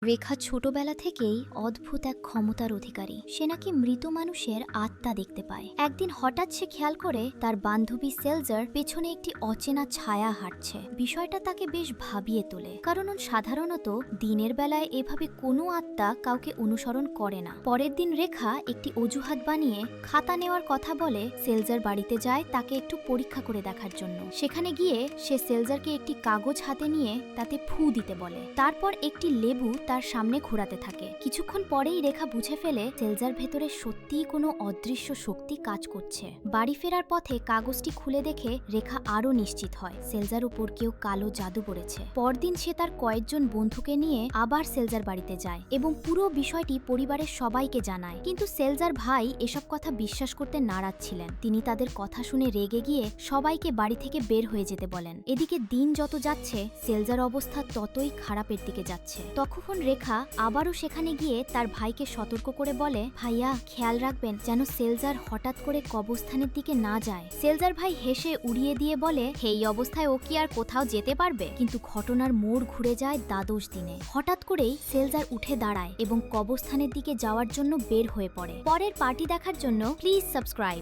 রেখা ছোটবেলা থেকেই অদ্ভুত এক ক্ষমতার অধিকারী। সে নাকি মৃত মানুষের আত্মা দেখতে পায়। একদিন হঠাৎ সে খেয়াল করে তার বান্ধবী সেলজার পেছনে একটি অচেনা ছায়া হাঁটছে। বিষয়টা তাকে বেশ ভাবিয়ে তোলে, কারণ সাধারণত দিনের বেলায় এভাবে কোনো আত্মা কাউকে অনুসরণ করে না। পরের দিন রেখা একটি অজুহাত বানিয়ে খাতা নেওয়ার কথা বলে সেলজার বাড়িতে যায় তাকে একটু পরীক্ষা করে দেখার জন্য। সেখানে গিয়ে সে সেলজারকে একটি কাগজ হাতে নিয়ে তাতে ফু দিতে বলে। তারপর একটি লেবু তার সামনে ঘোরাতে থাকে। কিছুক্ষণ পরেই রেখা বুঝে ফেলে সেলজার ভেতরে সত্যিই কোনো অদৃশ্য শক্তি কাজ করছে। বাড়ি ফেরার পথে কাগজটি খুলে দেখে রেখা আরও নিশ্চিত হয় সেলজার উপর কেউ কালো জাদু করেছে। পরদিন সে তার কয়েকজন বন্ধুকে নিয়ে আবার সেলজার বাড়িতে যায় এবং পুরো বিষয়টি পরিবারের সবাইকে জানায়। কিন্তু সেলজার ভাই এসব কথা বিশ্বাস করতে নারাজ ছিলেন। তিনি তাদের কথা শুনে রেগে গিয়ে সবাইকে বাড়ি থেকে বের হয়ে যেতে বলেন। এদিকে দিন যত যাচ্ছে সেলজার অবস্থা ততই খারাপের দিকে যাচ্ছে। তখন রেখা আবারও সেখানে গিয়ে তার ভাইকে সতর্ক করে বলে, ভাইয়া খেয়াল রাখবেন যেন সেলজার হঠাৎ করে কবরস্থানের দিকে না যায়। সেলজার ভাই হেসে উড়িয়ে দিয়ে বলে, এই অবস্থায় ও কি আর কোথাও যেতে পারবে? কিন্তু ঘটনার মোড় ঘুরে যায় দ্বাদশ দিনে। হঠাৎ করেই সেলজার উঠে দাঁড়ায় এবং কবরস্থানের দিকে যাওয়ার জন্য বের হয়ে পড়ে। পরের পার্টি দেখার জন্য প্লিজ সাবস্ক্রাইব।